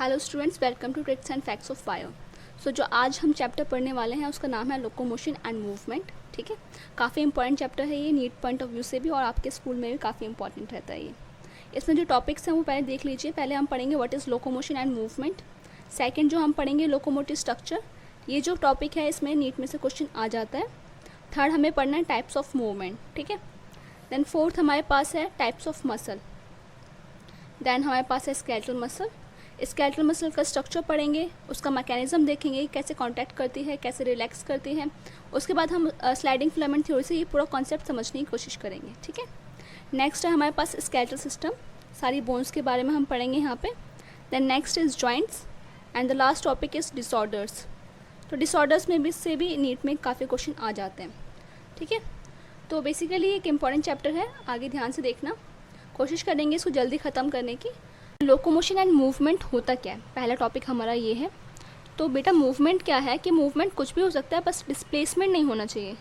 Hello students, welcome to tricks and facts of bio. So जो आज हम chapter पढ़ने वाले हैं उसका नाम है लोकोमोशन एंड मूवमेंट। ठीक है, काफ़ी इंपॉर्टेंट चैप्टर है ये नीट पॉइंट ऑफ व्यू से भी, और आपके स्कूल में भी काफ़ी इंपॉर्टेंट रहता है ये। इसमें जो टॉपिक्स हैं वो पहले देख लीजिए। पहले हम पढ़ेंगे what is locomotion and movement. Second जो हम पढ़ेंगे लोकोमोटिव स्ट्रक्चर, ये जो टॉपिक है इसमें नीट में से क्वेश्चन आ जाता है। थर्ड हमें पढ़ना है टाइप्स ऑफ मूवमेंट। ठीक है, देन फोर्थ हमारे पास है टाइप्स ऑफ मसल। देन हमारे पास है स्केलेटल मसल। स्केलेटल मसल का स्ट्रक्चर पढ़ेंगे, उसका मैकेनिज्म देखेंगे, कैसे कॉन्टैक्ट करती है, कैसे रिलैक्स करती है। उसके बाद हम स्लाइडिंग फिलामेंट थ्योरी से ये पूरा कॉन्सेप्ट समझने की कोशिश करेंगे। ठीक है, नेक्स्ट है हमारे पास स्केलेटल सिस्टम, सारी बोन्स के बारे में हम पढ़ेंगे यहाँ पे। Then next is joints and the last topic is disorders. तो डिसऑर्डर्स में भी से भी नीट में काफ़ी क्वेश्चन आ जाते हैं। ठीक है, तो बेसिकली एक इम्पॉर्टेंट चैप्टर है, आगे ध्यान से देखना, कोशिश करेंगे इसको जल्दी ख़त्म करने की। लोकोमोशन एंड मूवमेंट होता क्या है, पहला टॉपिक हमारा ये है। तो बेटा मूवमेंट क्या है कि मूवमेंट कुछ भी हो सकता है, बस डिस्प्लेसमेंट नहीं होना चाहिए।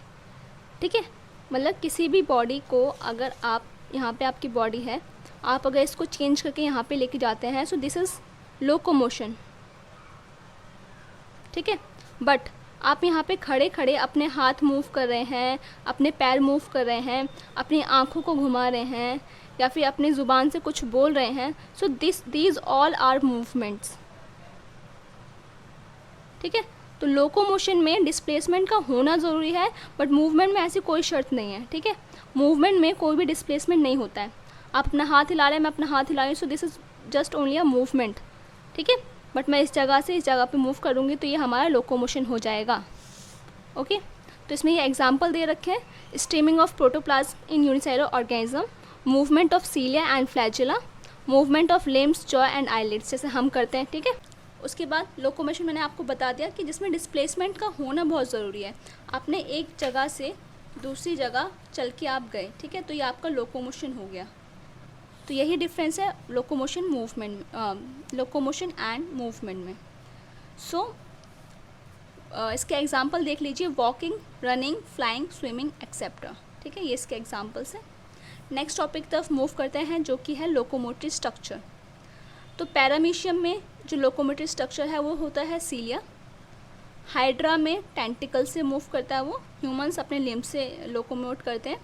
ठीक है, मतलब किसी भी बॉडी को अगर आप यहाँ पे आपकी बॉडी है, आप अगर इसको चेंज करके यहाँ पे लेके जाते हैं, सो दिस इज़ लोकोमोशन। ठीक है, बट आप यहाँ पे खड़े खड़े अपने हाथ मूव कर रहे हैं, अपने पैर मूव कर रहे हैं, अपनी आँखों को घुमा रहे हैं, या फिर अपनी ज़ुबान से कुछ बोल रहे हैं, so these all are movements. ठीक है, तो लोकोमोशन में डिस्प्लेसमेंट का होना ज़रूरी है, बट मूवमेंट में ऐसी कोई शर्त नहीं है। ठीक है, मूवमेंट में कोई भी डिस्प्लेसमेंट नहीं होता है। आप अपना हाथ हिला रहे हैं, मैं अपना हाथ हिला रही हूँ, so this is just only a movement. ठीक है, बट मैं इस जगह से इस जगह पे मूव करूँगी तो ये हमारा लोकोमोशन हो जाएगा। ओके, तो इसमें ये एग्जांपल दे रखे हैं, streaming of protoplasm in unicellular organism, movement of cilia and flagella, movement of limbs, jaw and eyelids, जैसे हम करते हैं। ठीक है, उसके बाद लोकोमोशन मैंने आपको बता दिया कि जिसमें डिस्प्लेसमेंट का होना बहुत ज़रूरी है। आपने एक जगह से दूसरी जगह चल के आप गए, ठीक है, तो ये आपका लोकोमोशन हो गया। तो यही डिफरेंस है लोकोमोशन लोकोमोशन एंड मूवमेंट में। सो इसके एग्जाम्पल देख लीजिए, walking, running, flying, swimming etcetera. ठीक है, ये इसके एग्जाम्पल्स हैं। नेक्स्ट टॉपिक तरफ मूव करते हैं जो कि है लोकोमोटिव स्ट्रक्चर। तो पैरामीशियम में जो लोकोमोटिव स्ट्रक्चर है वो होता है सीलिया। हाइड्रा में टेंटिकल से मूव करता है वो, ह्यूमंस अपने लिम्ब से लोकोमोट करते हैं,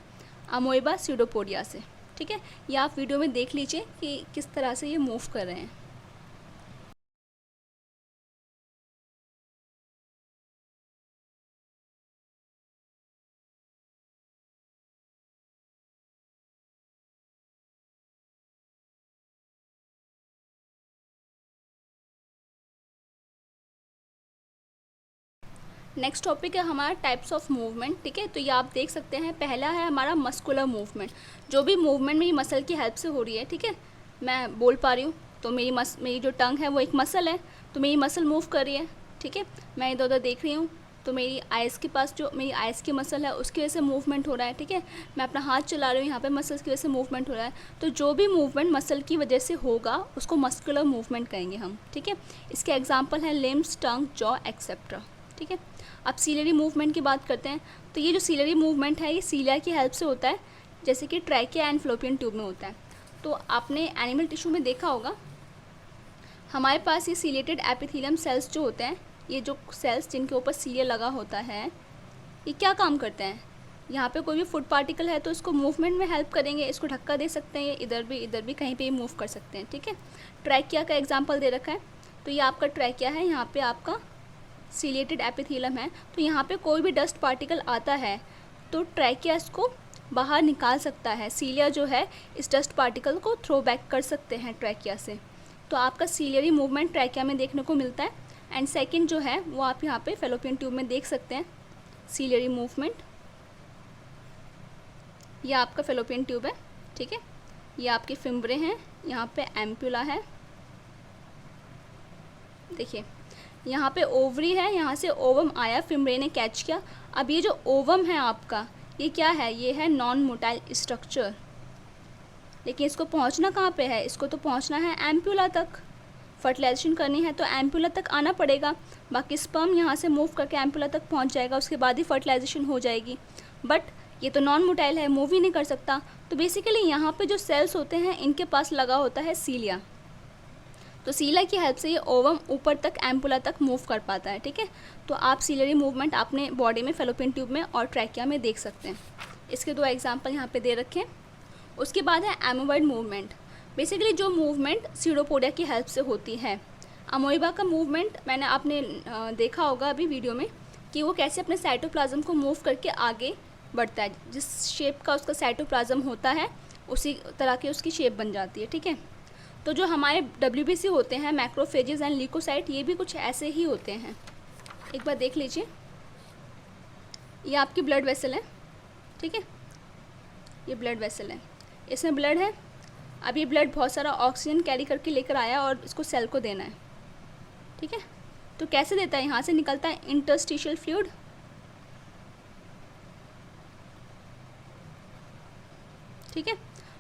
अमोइबा स्यूडोपोडिया से। ठीक है, ये आप वीडियो में देख लीजिए कि किस तरह से ये मूव कर रहे हैं। नेक्स्ट टॉपिक है हमारा टाइप्स ऑफ मूवमेंट। ठीक है, तो ये आप देख सकते हैं, पहला है हमारा मस्कुलर मूवमेंट। जो भी मूवमेंट मेरी मसल की हेल्प से हो रही है, ठीक है, मैं बोल पा रही हूँ तो मेरी जो टंग है वो एक मसल है, तो मेरी मसल मूव कर रही है। ठीक है, मैं इधर उधर देख रही हूँ तो मेरी आइज़ के पास जो मेरी आइज़ की मसल है उसकी वजह से मूवमेंट हो रहा है। ठीक है, मैं अपना हाथ चला रही हूँ, यहाँ पे मसल्स की वजह से मूवमेंट हो रहा है। तो जो भी मूवमेंट मसल की वजह से होगा उसको मस्कुलर मूवमेंट कहेंगे हम। ठीक है, इसके एग्जाम्पल हैं लिम्स, टंग, जॉ एक्सेट्रा। ठीक है, अब सीलियरी मूवमेंट की बात करते हैं। तो ये जो सीलियरी मूवमेंट है ये सीलिया की हेल्प से होता है, जैसे कि ट्रैकिया एंड फ्लोपियन ट्यूब में होता है। तो आपने एनिमल टिश्यू में देखा होगा, हमारे पास ये सीलिएटेड एपिथेलियम सेल्स जो होते हैं, ये जो सेल्स जिनके ऊपर सीलिया लगा होता है, ये क्या काम करते हैं, यहाँ पे कोई भी फूड पार्टिकल है तो इसको मूवमेंट में हेल्प करेंगे, इसको धक्का दे सकते हैं, इधर भी कहीं पे मूव कर सकते हैं। ठीक है, ट्रैकिया का एग्जाम्पल दे रखा है, तो ये आपका ट्रैकिया है, यहाँ पे आपका सीलिएटेड एपिथेलियम है। तो यहाँ पे कोई भी डस्ट पार्टिकल आता है तो ट्रैकिया इसको बाहर निकाल सकता है, सीलिया जो है इस डस्ट पार्टिकल को थ्रो बैक कर सकते हैं ट्रैकिया से। तो आपका सीलियरी मूवमेंट ट्रैकिया में देखने को मिलता है। एंड सेकंड जो है वो आप यहाँ पे फेलोपियन ट्यूब में देख सकते हैं सीलियरी मूवमेंट। ये आपका फेलोपियन ट्यूब है। ठीक है, ये आपके फिम्ब्रे हैं, यहाँ पे एम्पुला है, देखिए यहाँ पे ओवरी है, यहाँ से ओवम आया, फिम्ब्रे ने कैच किया। अब ये जो ओवम है आपका, ये क्या है, ये है नॉन मोटाइल स्ट्रक्चर। लेकिन इसको पहुँचना कहाँ पे है, इसको तो पहुँचना है एम्पुला तक, फर्टिलाइजेशन करनी है तो एम्पुला तक आना पड़ेगा। बाकी स्पर्म यहाँ से मूव करके एम्पुला तक पहुँच जाएगा, उसके बाद ही फर्टिलाइजेशन हो जाएगी। बट ये तो नॉन मोटाइल है, मूव ही नहीं कर सकता। तो बेसिकली यहाँ पे जो सेल्स होते हैं इनके पास लगा होता है सीलिया। तो सीला की हेल्प से ये ओवम ऊपर तक एम्पुला तक मूव कर पाता है, ठीक है। तो आप सीलरी मूवमेंट अपने बॉडी में फेलोपियन ट्यूब में और ट्रैकिया में देख सकते हैं। इसके 2 एग्जाम्पल यहाँ पे दे रखे हैं। उसके बाद है एमोबॉइड मूवमेंट। बेसिकली जो मूवमेंट सीडोपोडिया की हेल्प से होती है। अमोइबा का मूवमेंट मैंने आपने देखा होगा अभी वीडियो में कि वो कैसे अपने साइटोप्लाज्म को मूव करके आगे बढ़ता है। जिस शेप का उसका साइटोप्लाज्म होता है उसी तरह की उसकी शेप बन जाती है, ठीक है। तो जो हमारे WBC होते हैं, मैक्रोफेजेस एंड ल्यूकोसाइट, ये भी कुछ ऐसे ही होते हैं। एक बार देख लीजिए, ये आपकी ब्लड वेसल है, ठीक है। ये ब्लड वेसल है, इसमें ब्लड है। अब ये ब्लड बहुत सारा ऑक्सीजन कैरी करके लेकर आया और इसको सेल को देना है, ठीक है। तो कैसे देता है, यहाँ से निकलता है इंटरस्टिशियल फ्लूइड, ठीक है।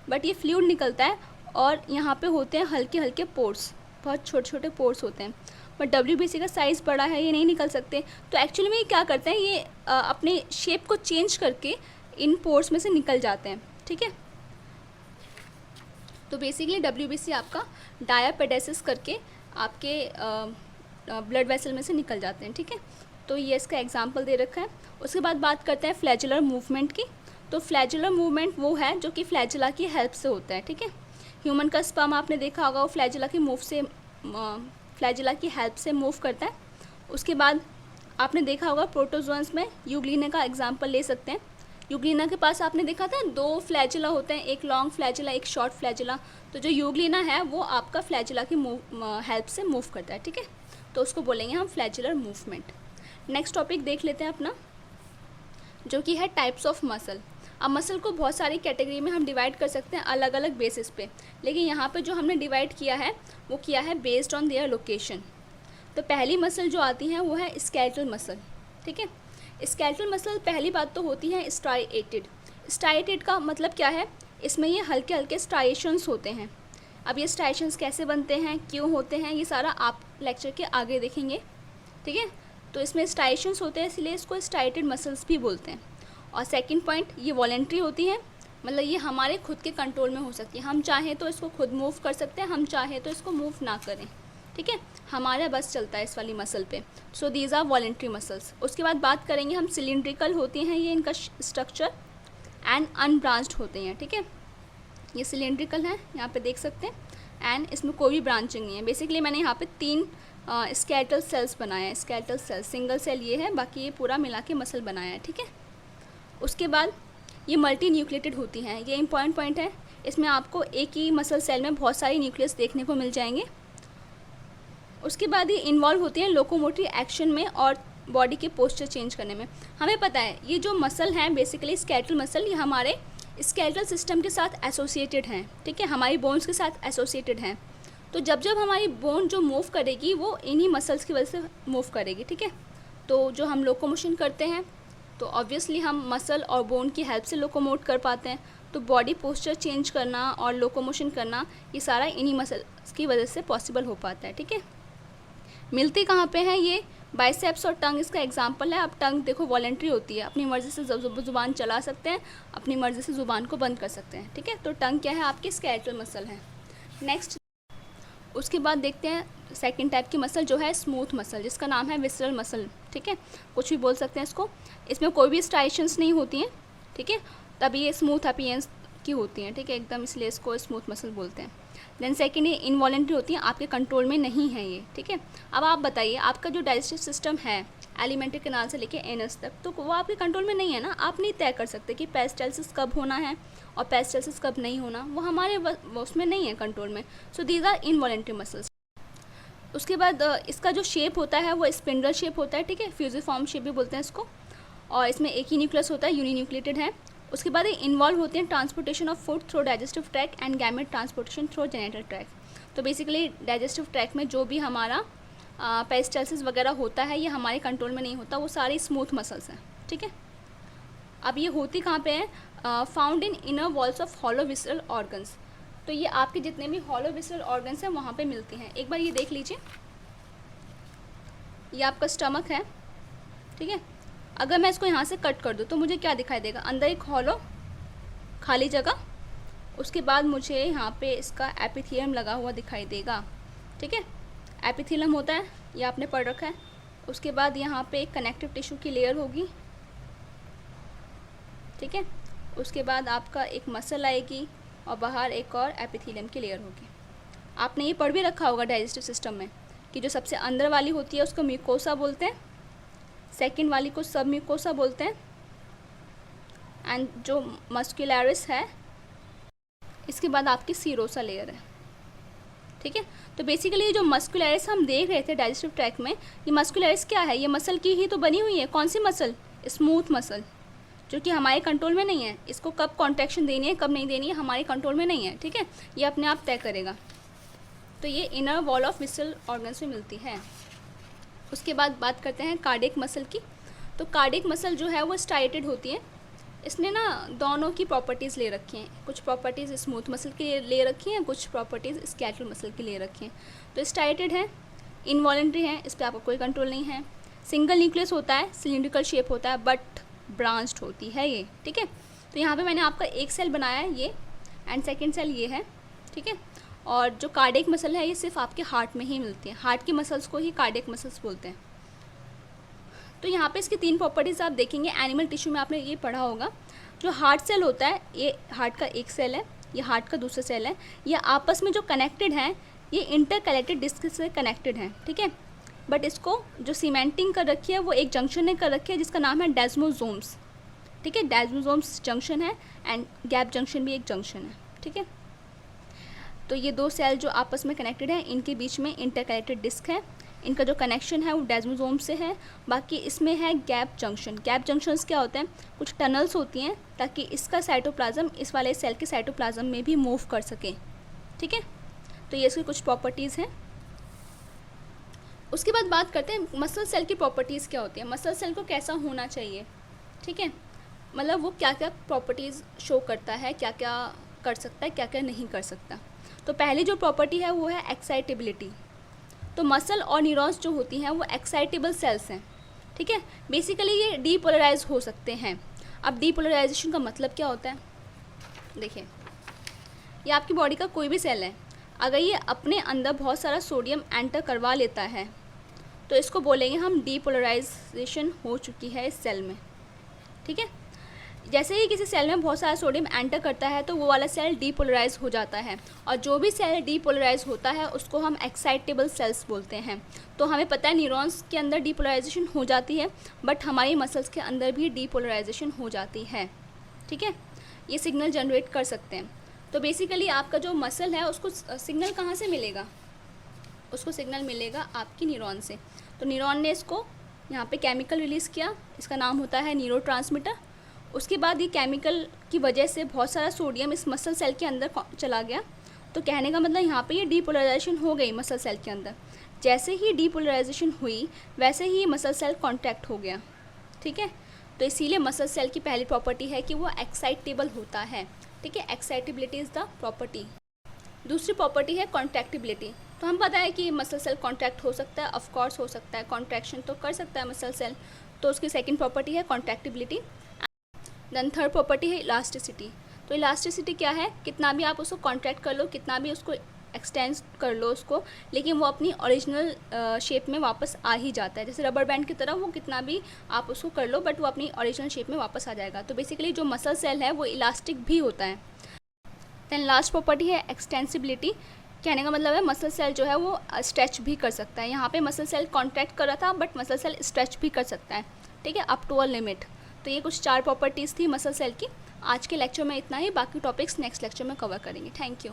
बट ये फ्लूइड निकलता है और यहाँ पे होते हैं हल्के हल्के पोर्स, बहुत छोटे छोटे पोर्स होते हैं। बट WBC का साइज़ बड़ा है, ये नहीं निकल सकते। तो एक्चुअली में ये क्या करते हैं, ये अपने शेप को चेंज करके इन पोर्स में से निकल जाते हैं, ठीक है। तो बेसिकली WBC आपका डायापेडेसिस करके आपके ब्लड वेसल में से निकल जाते हैं, ठीक है। तो ये इसका एग्जांपल दे रखा है। उसके बाद बात करते हैं फ्लैजुलर मूवमेंट की। तो फ्लैजुलर मूवमेंट वो है जो कि फ्लैजुला की हेल्प से होता है, ठीक है। ह्यूमन का स्पर्म आपने देखा होगा, वो फ्लैजुला की हेल्प से मूव करता है। उसके बाद आपने देखा होगा प्रोटोजोअन्स में यूग्लिना का एग्जांपल ले सकते हैं। यूग्लिना के पास आपने देखा था 2 फ्लैजुला होते हैं, एक लॉन्ग फ्लैजुला, एक शॉर्ट फ्लैजुला। तो जो यूग्लिना है वो आपका फ्लैजुला की हेल्प से मूव करता है, ठीक है। तो उसको बोलेंगे हम फ्लैजुलर मूवमेंट। नेक्स्ट टॉपिक देख लेते हैं अपना, जो कि है टाइप्स ऑफ मसल। अब मसल को बहुत सारी कैटेगरी में हम डिवाइड कर सकते हैं अलग अलग बेसिस पे, लेकिन यहाँ पे जो हमने डिवाइड किया है वो किया है बेस्ड ऑन देयर लोकेशन। तो पहली मसल जो आती है वो है स्केलेटल मसल, ठीक है। स्केलेटल मसल पहली बात तो होती है स्ट्राइएटेड। स्ट्राइएटेड का मतलब क्या है, इसमें ये हल्के हल्के स्ट्राइएशंस होते हैं। अब ये स्ट्राइएशंस कैसे बनते हैं, क्यों होते हैं, ये सारा आप लेक्चर के आगे देखेंगे, ठीक है। तो इसमें स्ट्राइएशंस होते हैं, इसलिए इसको स्ट्राइएटेड मसल्स भी बोलते हैं। और सेकंड पॉइंट, ये वॉलेंट्री होती है, मतलब ये हमारे खुद के कंट्रोल में हो सकती है। हम चाहें तो इसको खुद मूव कर सकते हैं, हम चाहें तो इसको मूव ना करें, ठीक है। हमारा बस चलता है इस वाली मसल पे। So these are voluntary muscles. उसके बाद बात करेंगे हम सिलिंड्रिकल होती हैं ये इनका स्ट्रक्चर, एंड अनब्रांच्ड होते हैं, ठीक है। ये सिलिंड्रिकल है, यहाँ पे देख सकते हैं, एंड इसमें कोई भी ब्रांचिंग नहीं है। बेसिकली मैंने यहाँ पे 3 स्केलेटल सेल्स बनाए हैं। स्केलेटल सेल, सिंगल सेल ये है, बाकी ये पूरा मिला के मसल बनाया है, ठीक है। उसके बाद ये मल्टी न्यूक्लिएटेड होती हैं, ये इम्पॉर्टेंट पॉइंट है। इसमें आपको एक ही मसल सेल में बहुत सारी न्यूक्लियस देखने को मिल जाएंगे। उसके बाद ये इन्वॉल्व होती हैं लोकोमोटरी एक्शन में और बॉडी के पोस्चर चेंज करने में। हमें पता है ये जो मसल हैं बेसिकली स्केलेटल मसल, ये हमारे स्केलेटल सिस्टम के साथ एसोसिएटेड हैं, ठीक है, हमारी बोन्स के साथ एसोसिएटेड हैं। तो जब जब हमारी बोन जो मूव करेगी वो इन्हीं मसल्स की वजह से मूव करेगी, ठीक है। तो जो हम लोकोमोशन करते हैं तो ऑब्वियसली हम मसल और बोन की हेल्प से लोकोमोट कर पाते हैं। तो बॉडी पोस्चर चेंज करना और लोकोमोशन करना ये सारा इन्हीं मसल्स की वजह से पॉसिबल हो पाता है, ठीक है। मिलती कहाँ पे है, ये बाइसेप्स और टंग इसका एग्जांपल है। अब टंग देखो वॉलेंट्री होती है, अपनी मर्ज़ी से ज़ुबान चला सकते हैं, अपनी मर्ज़ी से ज़ुबान को बंद कर सकते हैं, ठीक है। तो टंग क्या है, आपकी स्केलेटल मसल है। नेक्स्ट उसके बाद देखते हैं सेकंड टाइप की मसल जो है स्मूथ मसल, जिसका नाम है विसरल मसल, ठीक है, कुछ भी बोल सकते हैं इसको। इसमें कोई भी स्ट्राइएशंस नहीं होती हैं, ठीक है, तभी ये स्मूथ अपीयरेंस की होती हैं, ठीक है, एकदम, इसलिए इसको स्मूथ मसल बोलते हैं। देन सेकंड, ये इनवॉलेंट्री होती हैं, आपके कंट्रोल में नहीं है ये, ठीक है। अब आप बताइए, आपका जो डाइजेस्टिव सिस्टम है एलिमेंट्री कैनाल से लेके एनस तक, तो वो आपके कंट्रोल में नहीं है ना। आप नहीं तय कर सकते कि पेरिस्टालसिस कब होना है और पेरिस्टालसिस कब नहीं होना, वो हमारे उसमें नहीं है कंट्रोल में। So these are involuntary muscles. उसके बाद इसका जो शेप होता है वो स्पिंडल शेप होता है, ठीक है, फ्यूजिफॉर्म शेप भी बोलते हैं इसको। और इसमें एक ही न्यूक्लियस होता है, यूनिन्यूक्लिएटेड है। उसके बाद ये इन्वॉल्व होते हैं transportation of food through digestive track and gamete transportation through genital track. तो बेसिकली डाइजेस्टिव ट्रैक में जो भी हमारा पेरिस्टालसिस वगैरह होता है ये हमारे कंट्रोल में नहीं होता, वो सारी स्मूथ मसल्स हैं, ठीक है। अब ये होती कहाँ पे है, found in inner walls of hollow visceral organs. तो ये आपके जितने भी हॉलो विसरल ऑर्गन्स हैं वहाँ पे मिलती हैं। एक बार ये देख लीजिए, ये आपका स्टमक है, ठीक है। अगर मैं इसको यहाँ से कट कर दूँ तो मुझे क्या दिखाई देगा, अंदर एक हॉलो खाली जगह, उसके बाद मुझे यहाँ पे इसका एपिथेलियम लगा हुआ दिखाई देगा, ठीक है। एपिथेलियम होता है, ये आपने पढ़ रखा है। उसके बाद यहाँ पे एक कनेक्टिव टिश्यू की लेयर होगी, ठीक है। उसके बाद आपका एक मसल आएगी और बाहर एक और एपिथेलियम की लेयर होगी। आपने ये पढ़ भी रखा होगा डाइजेस्टिव सिस्टम में कि जो सबसे अंदर वाली होती है उसको म्यूकोसा बोलते हैं, सेकंड वाली को सब म्यूकोसा बोलते हैं, एंड जो मस्कुलरिस है इसके बाद आपकी सीरोसा लेयर है, ठीक है। तो बेसिकली ये जो मस्कुलरिस हम देख रहे थे डाइजेस्टिव ट्रैक्ट में, ये मस्कुलरिस क्या है? ये मसल की ही तो बनी हुई है। कौन सी मसल? स्मूथ मसल, जो कि हमारे कंट्रोल में नहीं है। इसको कब कॉन्ट्रैक्शन देनी है कब नहीं देनी है हमारे कंट्रोल में नहीं है, ठीक है। ये अपने आप तय करेगा। तो ये inner wall of whistle organs में मिलती है। उसके बाद बात करते हैं कार्डियक मसल की। तो कार्डियक मसल जो है वो स्ट्राइटेड होती है। इसने ना दोनों की प्रॉपर्टीज़ ले रखी हैं। कुछ प्रॉपर्टीज़ स्मूथ मसल के लिए ले रखी हैं, कुछ प्रॉपर्टीज़ स्केलेटल मसल के लिए रखी हैं। तो स्ट्राइटेड है, इनवॉलेंट्री है, इस पर आपको कोई कंट्रोल नहीं है। सिंगल न्यूक्लियस होता है, सिलिंड्रिकल शेप होता है, बट ब्रांच्ड होती है ये, ठीक है। तो यहाँ पे मैंने आपका एक सेल बनाया है ये, एंड सेकेंड सेल ये है, ठीक है। और जो कार्डियक मसल है ये सिर्फ आपके हार्ट में ही मिलती है। हार्ट की मसल्स को ही कार्डियक मसल्स बोलते हैं। तो यहाँ पे इसकी 3 प्रॉपर्टीज़ आप देखेंगे। एनिमल टिश्यू में आपने ये पढ़ा होगा। जो हार्ट सेल होता है, ये हार्ट का एक सेल है, ये हार्ट का दूसरा सेल है। ये आपस में जो कनेक्टेड हैं, ये इंटरकलेटेड डिस्क से कनेक्टेड हैं, ठीक है। बट इसको जो सीमेंटिंग कर रखी है वो एक जंक्शन ने कर रखी है जिसका नाम है डेस्मोसोम्स, ठीक है। डेस्मोसोम्स जंक्शन है एंड गैप जंक्शन भी एक जंक्शन है, ठीक है। तो ये 2 सेल जो आपस में कनेक्टेड हैं, इनके बीच में इंटरकलेटेड डिस्क है। इनका जो कनेक्शन है वो डेस्मोसोम से है। बाकी इसमें है गैप जंक्शन। गैप जंक्शंस क्या होते हैं? कुछ टनल्स होती हैं ताकि इसका साइटोप्लाज्म इस वाले सेल के साइटोप्लाज्म में भी मूव कर सके, ठीक है। तो ये इसकी कुछ प्रॉपर्टीज़ हैं। उसके बाद बात करते हैं मसल सेल की प्रॉपर्टीज़ क्या होती है। मसल सेल को कैसा होना चाहिए, ठीक है। मतलब वो क्या क्या प्रॉपर्टीज़ शो करता है, क्या क्या कर सकता है, क्या क्या नहीं कर सकता। तो पहली जो प्रॉपर्टी है वो है एक्साइटेबिलिटी। तो मसल और न्यूरॉन्स जो होती हैं वो एक्साइटेबल सेल्स हैं, ठीक है। बेसिकली ये डीपोलराइज हो सकते हैं। अब डीपोलराइजेशन का मतलब क्या होता है? देखिए, ये आपकी बॉडी का कोई भी सेल है, अगर ये अपने अंदर बहुत सारा सोडियम एंटर करवा लेता है तो इसको बोलेंगे हम डीपोलराइजेशन हो चुकी है इस सेल में, ठीक है। जैसे ही किसी सेल में बहुत सारा सोडियम एंटर करता है तो वो वाला सेल डीपोलराइज हो जाता है, और जो भी सेल डीपोलराइज होता है उसको हम एक्साइटेबल सेल्स बोलते हैं। तो हमें पता है न्यूरॉन्स के अंदर डीपोलराइजेशन हो जाती है, बट हमारी मसल्स के अंदर भी डीपोलराइजेशन हो जाती है, ठीक है। ये सिग्नल जनरेट कर सकते हैं। तो बेसिकली आपका जो मसल है उसको सिग्नल कहाँ से मिलेगा? उसको सिग्नल मिलेगा आपकी न्यूरॉन से। तो न्यूरॉन ने इसको यहाँ पे केमिकल रिलीज़ किया, इसका नाम होता है न्यूरोट्रांसमीटर। उसके बाद ये केमिकल की वजह से बहुत सारा सोडियम इस मसल सेल के अंदर चला गया। तो कहने का मतलब यहाँ पे ये डीपोलराइजेशन हो गई मसल सेल के अंदर। जैसे ही डीपोलराइजेशन हुई वैसे ही मसल सेल कॉन्ट्रैक्ट हो गया, ठीक है। तो इसीलिए मसल सेल की पहली प्रॉपर्टी है कि वो एक्साइटेबल होता है, ठीक है। Excitability is the property. दूसरी प्रॉपर्टी है कॉन्ट्रैक्टिबिलिटी। तो हम पता है कि मसल सेल कॉन्ट्रैक्ट हो सकता है, ऑफ कोर्स हो सकता है, कॉन्ट्रैक्शन तो कर सकता है मसल सेल। तो उसकी सेकंड प्रॉपर्टी है कॉन्ट्रैक्टिबिलिटी। देन थर्ड प्रॉपर्टी है इलास्टिसिटी। तो इलास्टिसिटी क्या है? कितना भी आप उसको कॉन्ट्रैक्ट कर लो, कितना भी उसको एक्सटेंड कर लो उसको, लेकिन वो अपनी ओरिजिनल शेप में वापस आ ही जाता है। जैसे रबर बैंड की तरह वो कितना भी आप उसको कर लो बट वो अपनी ओरिजिनल शेप में वापस आ जाएगा। तो बेसिकली जो मसल सेल है वो इलास्टिक भी होता है। देन लास्ट प्रॉपर्टी है एक्सटेंसिबिलिटी। कहने का मतलब है मसल सेल जो है वो स्ट्रेच भी कर सकता है। यहाँ पे मसल सेल कॉन्ट्रैक्ट कर रहा था बट मसल सेल स्ट्रेच भी कर सकता है, ठीक है, अप टू अ लिमिट। तो ये कुछ 4 प्रॉपर्टीज़ थी मसल सेल की। आज के लेक्चर में इतना ही, बाकी टॉपिक्स नेक्स्ट लेक्चर में कवर करेंगे। Thank you.